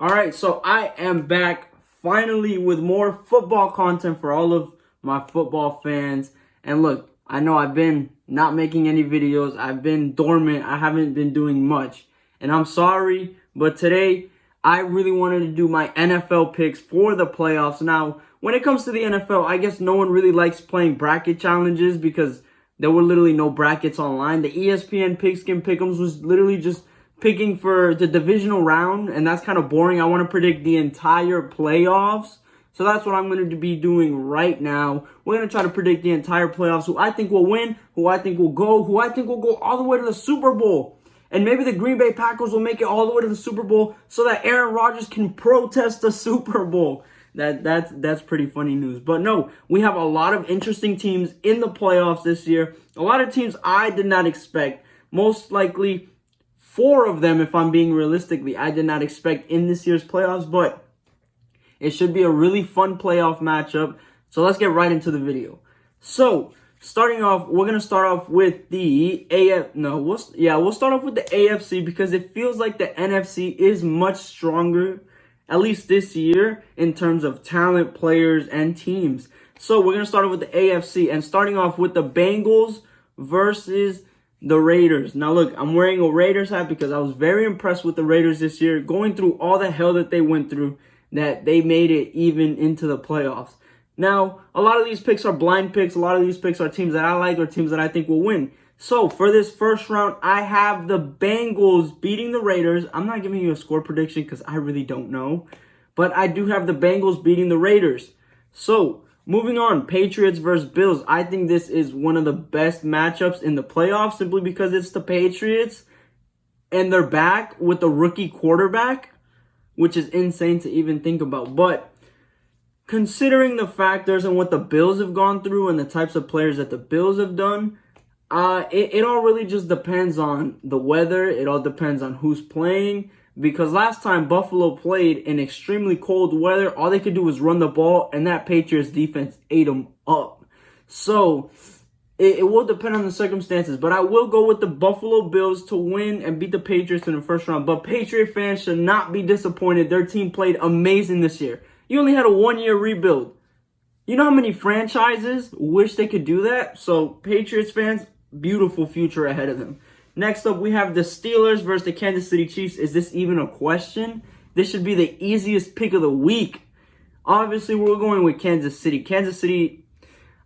All right, so I am back finally with more football content for all of my football fans. And look, I know I've been not making any videos. I've been dormant. I haven't been doing much. And I'm sorry, but today I really wanted to do my NFL picks for the playoffs. Now, when it comes to the NFL, I guess no one really likes playing bracket challenges because there were literally no brackets online. The ESPN Pigskin Pick'ems was literally just picking for the divisional round, and that's kind of boring. I want to predict the entire playoffs. So that's what I'm going to be doing right now. We're going to try to predict the entire playoffs, who I think will win, who I think will go all the way to the Super Bowl. And maybe the Green Bay Packers will make it all the way to the Super Bowl so that Aaron Rodgers can protest the Super Bowl. That's pretty funny news. But no, we have a lot of interesting teams in the playoffs this year. A lot of teams I did not expect. Most likely 4 of them, if I'm being realistically, I did not expect in this year's playoffs, but it should be a really fun playoff matchup. So let's get right into the video. So starting off, we're going to start off with the we'll start off with the AFC because it feels like the NFC is much stronger, at least this year, in terms of talent, players, and teams. So we're going to start off with the AFC and starting off with the Bengals versus the Raiders. Now look, I'm wearing a Raiders hat because I was very impressed with the Raiders this year, going through all the hell that they went through, that they made it even into the playoffs. Now, a lot of these picks are blind picks. A lot of these picks are teams that I like or teams that I think will win. So for this first round, I have the Bengals beating the Raiders. I'm not giving you a score prediction because I really don't know, but I do have the Bengals beating the Raiders. So moving on, Patriots versus Bills. I think this is one of the best matchups in the playoffs simply because it's the Patriots and they're back with a rookie quarterback, which is insane to even think about. But considering the factors and what the Bills have gone through and the types of players that the Bills have done, it all really just depends on the weather. It all depends on who's playing. Because last time Buffalo played in extremely cold weather, all they could do was run the ball, and that Patriots defense ate them up. So it will depend on the circumstances, but I will go with the Buffalo Bills to win and beat the Patriots in the first round. But Patriot fans should not be disappointed. Their team played amazing this year. You only had a 1-year rebuild. You know how many franchises wish they could do that? So Patriots fans, beautiful future ahead of them. Next up, we have the Steelers versus the Kansas City Chiefs. Is this even a question? This should be the easiest pick of the week. Obviously, we're going with Kansas City. Kansas City,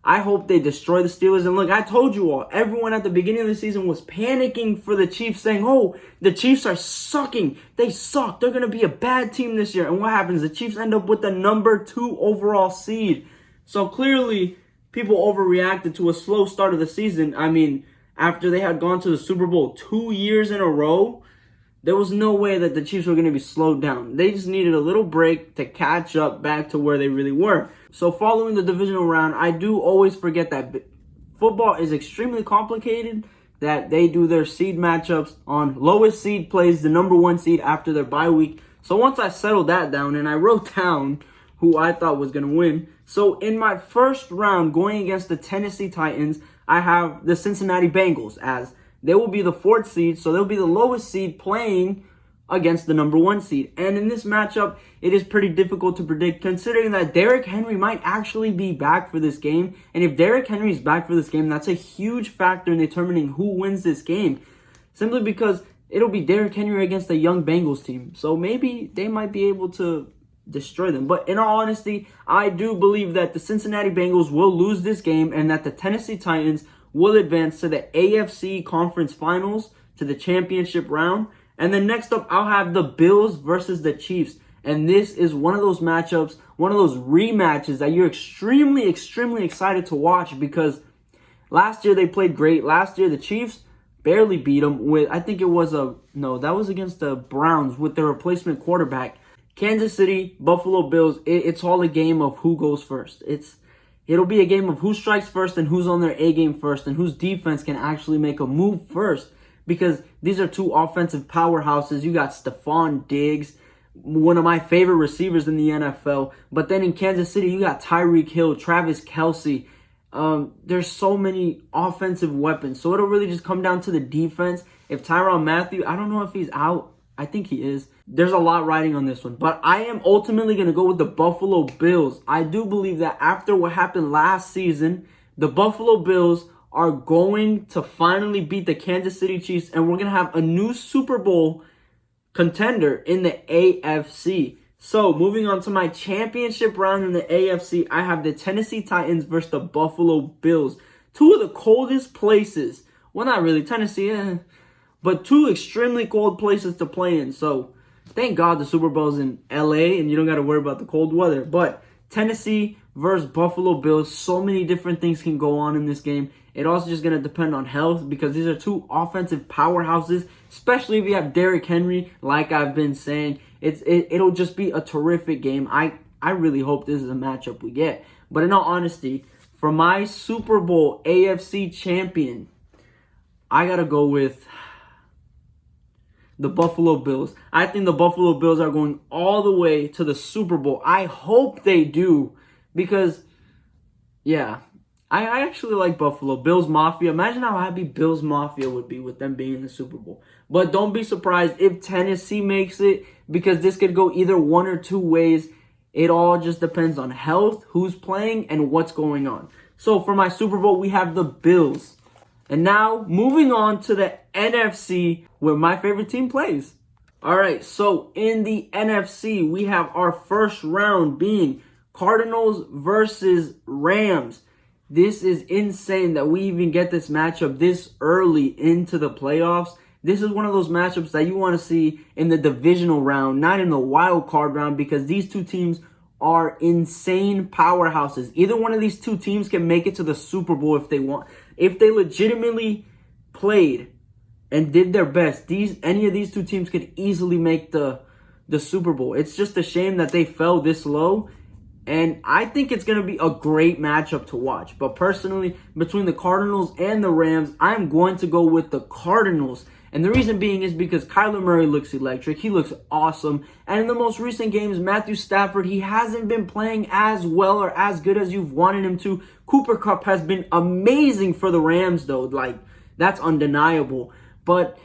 I hope they destroy the Steelers. And look, I told you all, everyone at the beginning of the season was panicking for the Chiefs, saying, oh, the Chiefs are sucking. They suck. They're going to be a bad team this year. And what happens? The Chiefs end up with the number 2 overall seed. So clearly, people overreacted to a slow start of the season. I mean, after they had gone to the Super Bowl 2 years in a row, there was no way that the Chiefs were going to be slowed down. They just needed a little break to catch up back to where they really were. So following the divisional round, I do always forget that football is extremely complicated, that they do their seed matchups on lowest seed plays the number 1 seed after their bye week. So once I settled that down and I wrote down who I thought was going to win. So in my first round going against the Tennessee Titans, I have the Cincinnati Bengals as they will be the 4th seed. So they'll be the lowest seed playing against the number 1 seed. And in this matchup, it is pretty difficult to predict considering that Derrick Henry might actually be back for this game. And if Derrick Henry is back for this game, that's a huge factor in determining who wins this game. Simply because it'll be Derrick Henry against a young Bengals team. So maybe they might be able to destroy them. But in all honesty, I do believe that the Cincinnati Bengals will lose this game and that the Tennessee Titans will advance to the AFC Conference Finals, to the championship round. And then next up, I'll have the Bills versus the Chiefs. And this is one of those matchups, one of those rematches that you're extremely, extremely excited to watch because last year they played great. Last year, the Chiefs barely beat them with, that was against the Browns with their replacement quarterback. Kansas City, Buffalo Bills, it's all a game of who goes first. It'll be a game of who strikes first and who's on their A game first and whose defense can actually make a move first because these are 2 offensive powerhouses. You got Stephon Diggs, one of my favorite receivers in the NFL. But then in Kansas City, you got Tyreek Hill, Travis Kelce. There's so many offensive weapons. So it'll really just come down to the defense. If Tyrann Mathieu, I don't know if he's out. I think he is. There's a lot riding on this one. But I am ultimately going to go with the Buffalo Bills. I do believe that after what happened last season, the Buffalo Bills are going to finally beat the Kansas City Chiefs. And we're going to have a new Super Bowl contender in the AFC. So, moving on to my championship round in the AFC, I have the Tennessee Titans versus the Buffalo Bills. Two of the coldest places. Well, not really. Tennessee, but two extremely cold places to play in. So, thank God the Super Bowl's in LA and you don't got to worry about the cold weather. But Tennessee versus Buffalo Bills, so many different things can go on in this game. It also just going to depend on health because these are two offensive powerhouses, especially if you have Derrick Henry, like I've been saying. It'll just be a terrific game. I really hope this is a matchup we get. But in all honesty, for my Super Bowl AFC champion, I got to go with the Buffalo Bills. I think the Buffalo Bills are going all the way to the Super Bowl. I hope they do because, yeah, I actually like Buffalo. Bills Mafia. Imagine how happy Bills Mafia would be with them being in the Super Bowl. But don't be surprised if Tennessee makes it because this could go either one or two ways. It all just depends on health, who's playing, and what's going on. So for my Super Bowl, we have the Bills. And now, moving on to the NFC, where my favorite team plays. All right, so in the NFC, we have our first round being Cardinals versus Rams. This is insane that we even get this matchup this early into the playoffs. This is one of those matchups that you want to see in the divisional round, not in the wild card round, because these two teams are insane powerhouses. Either one of these two teams can make it to the Super Bowl if they want. If they legitimately played and did their best, any of these two teams could easily make the Super Bowl. It's just a shame that they fell this low. And I think it's going to be a great matchup to watch. But personally, between the Cardinals and the Rams, I'm going to go with the Cardinals. And the reason being is because Kyler Murray looks electric. He looks awesome. And in the most recent games, Matthew Stafford, he hasn't been playing as well or as good as you've wanted him to. Cooper Kupp has been amazing for the Rams, though. Like, that's undeniable. But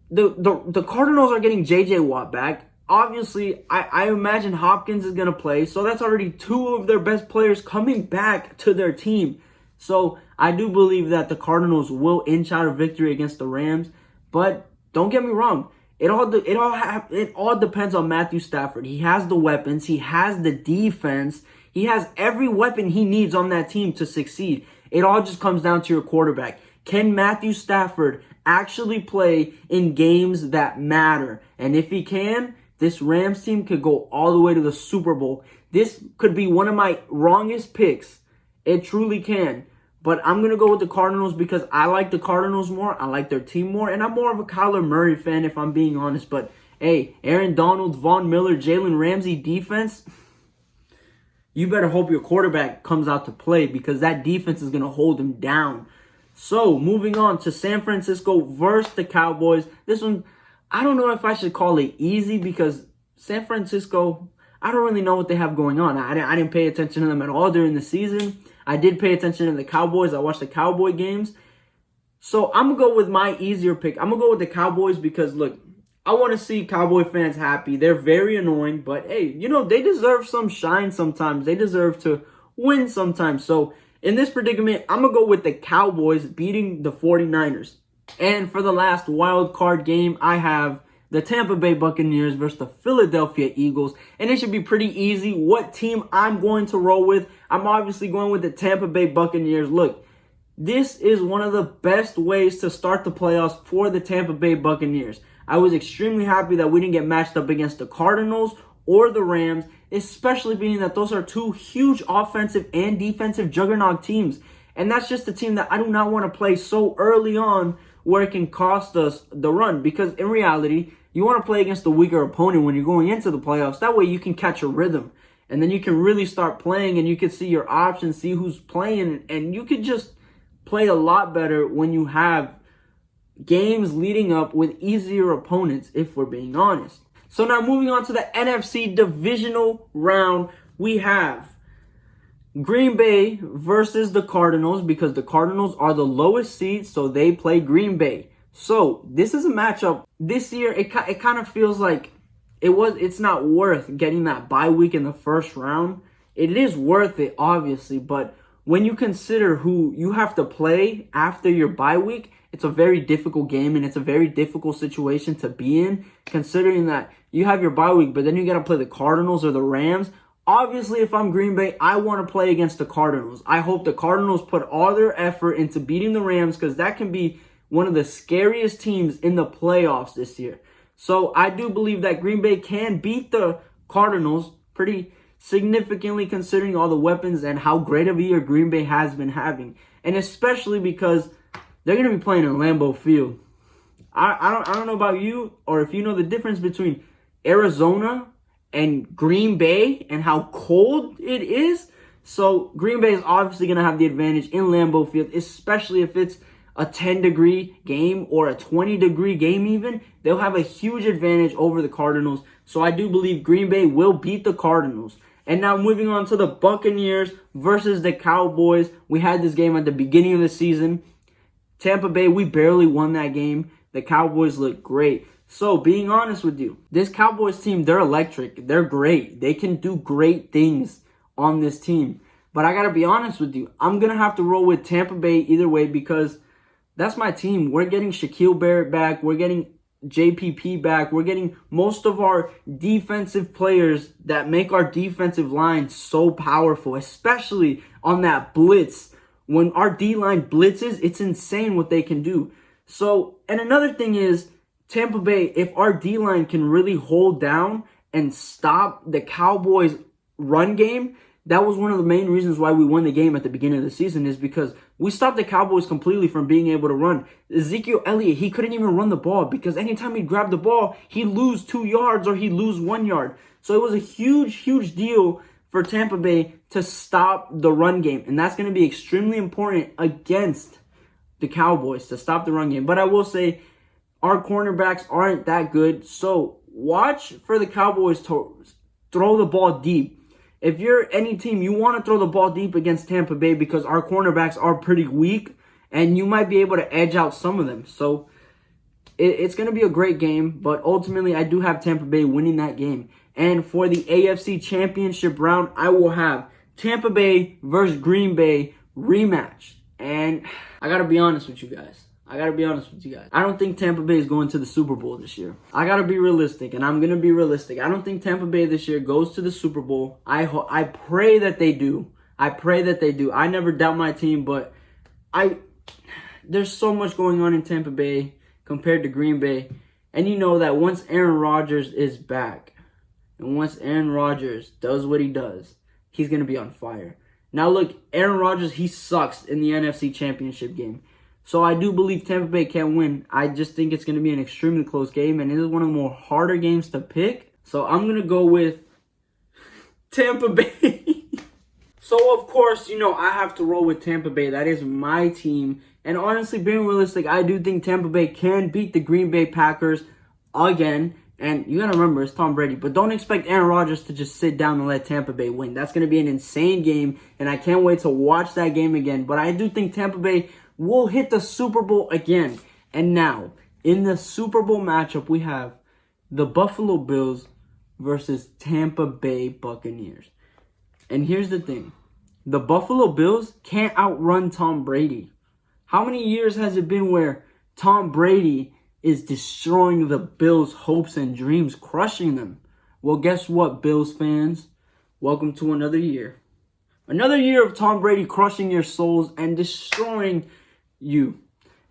the Cardinals are getting J.J. Watt back. Obviously, I imagine Hopkins is going to play. So that's already two of their best players coming back to their team. So I do believe that the Cardinals will inch out a victory against the Rams. But don't get me wrong. It all depends on Matthew Stafford. He has the weapons. He has the defense. He has every weapon he needs on that team to succeed. It all just comes down to your quarterback. Can Matthew Stafford actually play in games that matter? And if he can, this Rams team could go all the way to the Super Bowl. This could be one of my wrongest picks. It truly can. But I'm going to go with the Cardinals because I like the Cardinals more. I like their team more. And I'm more of a Kyler Murray fan if I'm being honest. But, hey, Aaron Donald, Von Miller, Jalen Ramsey defense, you better hope your quarterback comes out to play because that defense is going to hold him down. So, moving on to San Francisco versus the Cowboys. This one, I don't know if I should call it easy because San Francisco, I don't really know what they have going on. I didn't pay attention to them at all during the season. I did pay attention to the Cowboys. I watched the Cowboy games. So I'm going to go with my easier pick. I'm going to go with the Cowboys because, look, I want to see Cowboy fans happy. They're very annoying, but, hey, you know, they deserve some shine sometimes. They deserve to win sometimes. So in this predicament, I'm going to go with the Cowboys beating the 49ers. And for the last wild card game, I have the Tampa Bay Buccaneers versus the Philadelphia Eagles. And it should be pretty easy what team I'm going to roll with. I'm obviously going with the Tampa Bay Buccaneers. Look, this is one of the best ways to start the playoffs for the Tampa Bay Buccaneers. I was extremely happy that we didn't get matched up against the Cardinals or the Rams, especially being that those are two huge offensive and defensive juggernaut teams. And that's just a team that I do not want to play so early on where it can cost us the run. Because in reality, you want to play against the weaker opponent when you're going into the playoffs. That way you can catch a rhythm. And then you can really start playing and you can see your options, see who's playing. And you could just play a lot better when you have games leading up with easier opponents, if we're being honest. So now moving on to the NFC Divisional Round, we have Green Bay versus the Cardinals because the Cardinals are the lowest seed, so they play Green Bay. So this is a matchup this year. It kind of feels like it's not worth getting that bye week in the first round. It is worth it, obviously, but when you consider who you have to play after your bye week, it's a very difficult game and it's a very difficult situation to be in, considering that you have your bye week, but then you got to play the Cardinals or the Rams. Obviously, if I'm Green Bay, I want to play against the Cardinals. I hope the Cardinals put all their effort into beating the Rams, because that can be one of the scariest teams in the playoffs this year. So I do believe that Green Bay can beat the Cardinals pretty significantly, considering all the weapons and how great of a year Green Bay has been having. And especially because they're going to be playing in Lambeau Field. I don't know about you, or if you know the difference between Arizona and Green Bay and how cold it is. So Green Bay is obviously going to have the advantage in Lambeau Field, especially if it's a 10-degree game or a 20-degree game even. They'll have a huge advantage over the Cardinals. So I do believe Green Bay will beat the Cardinals. And now moving on to the Buccaneers versus the Cowboys. We had this game at the beginning of the season. Tampa Bay, we barely won that game. The Cowboys look great. So being honest with you, this Cowboys team, they're electric. They're great. They can do great things on this team. But I got to be honest with you, I'm going to have to roll with Tampa Bay either way, because that's my team. We're getting Shaquille Barrett back. We're getting JPP back. We're getting most of our defensive players that make our defensive line so powerful, especially on that blitz. When our D-line blitzes, it's insane what they can do. So, and another thing is, Tampa Bay, if our D-line can really hold down and stop the Cowboys' run game, that was one of the main reasons why we won the game at the beginning of the season, is because we stopped the Cowboys completely from being able to run. Ezekiel Elliott, he couldn't even run the ball, because anytime he'd grab the ball, he'd lose 2 yards or he'd lose 1 yard. So it was a huge, huge deal for Tampa Bay to stop the run game. And that's going to be extremely important against the Cowboys, to stop the run game. But I will say, our cornerbacks aren't that good. So watch for the Cowboys to throw the ball deep. If you're any team, you want to throw the ball deep against Tampa Bay, because our cornerbacks are pretty weak and you might be able to edge out some of them. So it's going to be a great game, but ultimately I do have Tampa Bay winning that game. And for the AFC Championship round, I will have Tampa Bay versus Green Bay rematch. And I got to be honest with you guys. I don't think Tampa Bay is going to the Super Bowl this year. I got to be realistic, and I'm going to be realistic. I don't think Tampa Bay this year goes to the Super Bowl. I pray that they do. I never doubt my team, but there's so much going on in Tampa Bay compared to Green Bay. And you know that once Aaron Rodgers is back, and once Aaron Rodgers does what he does, he's going to be on fire. Now look, Aaron Rodgers, he sucks in the NFC Championship game. So I do believe Tampa Bay can win. I just think it's going to be an extremely close game, and it is one of the more harder games to pick. So I'm going to go with Tampa Bay. So, of course, you know, I have to roll with Tampa Bay. That is my team. And honestly, being realistic, I do think Tampa Bay can beat the Green Bay Packers again. And you got to remember, it's Tom Brady. But don't expect Aaron Rodgers to just sit down and let Tampa Bay win. That's going to be an insane game, and I can't wait to watch that game again. But I do think Tampa Bay will hit the Super Bowl again. And now, in the Super Bowl matchup, we have the Buffalo Bills versus Tampa Bay Buccaneers. And here's the thing. The Buffalo Bills can't outrun Tom Brady. How many years has it been where Tom Brady is destroying the Bills' hopes and dreams, crushing them? Well, guess what, Bills fans? Welcome to another year. Another year of Tom Brady crushing your souls and destroying you.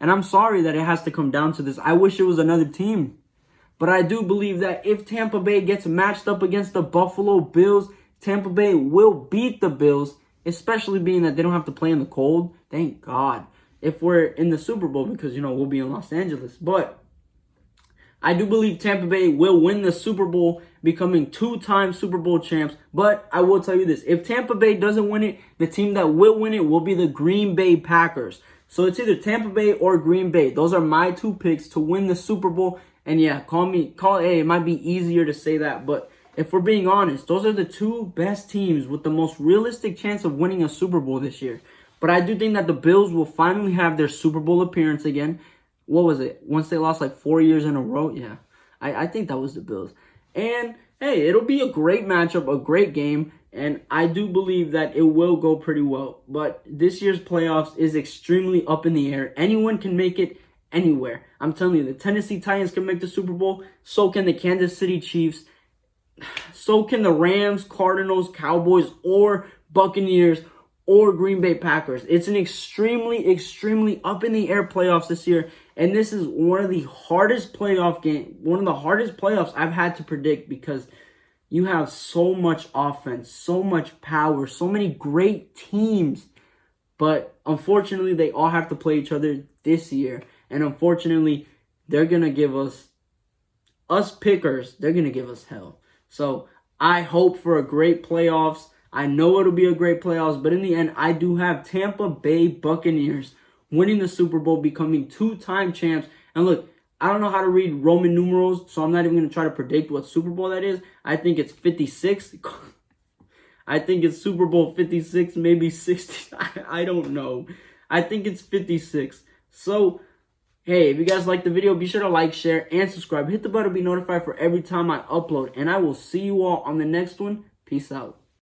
And I'm sorry that it has to come down to this. I wish it was another team. But I do believe that if Tampa Bay gets matched up against the Buffalo Bills, Tampa Bay will beat the Bills, especially being that they don't have to play in the cold. Thank God. If we're in the Super Bowl, because, you know, we'll be in Los Angeles. But I do believe Tampa Bay will win the Super Bowl, becoming 2-time Super Bowl champs. But I will tell you this. If Tampa Bay doesn't win it, the team that will win it will be the Green Bay Packers. So it's either Tampa Bay or Green Bay. Those are my 2 picks to win the Super Bowl. And yeah, it might be easier to say that. But if we're being honest, those are the 2 best teams with the most realistic chance of winning a Super Bowl this year. But I do think that the Bills will finally have their Super Bowl appearance again. what was it? Once they lost like 4 years in a row. Yeah, I think that was the Bills. And hey, it'll be a great matchup, a great game. And I do believe that it will go pretty well. But this year's playoffs is extremely up in the air. Anyone can make it anywhere. I'm telling you, the Tennessee Titans can make the Super Bowl. So can the Kansas City Chiefs. So can the Rams, Cardinals, Cowboys, or Buccaneers, or Green Bay Packers. It's an extremely, extremely up in the air playoffs this year. And this is one of the hardest playoffs I've had to predict, because you have so much offense, so much power, so many great teams. But unfortunately, they all have to play each other this year. And unfortunately, they're going to give us pickers, they're going to give us hell. So I hope for a great playoffs. I know it'll be a great playoffs, but in the end, I do have Tampa Bay Buccaneers winning the Super Bowl, becoming 2-time champs. And look, I don't know how to read Roman numerals, so I'm not even going to try to predict what Super Bowl that is. I think it's 56. I think it's Super Bowl 56, maybe 60. I don't know. I think it's 56. So, hey, if you guys like the video, be sure to like, share, and subscribe. Hit the button to be notified for every time I upload. And I will see you all on the next one. Peace out.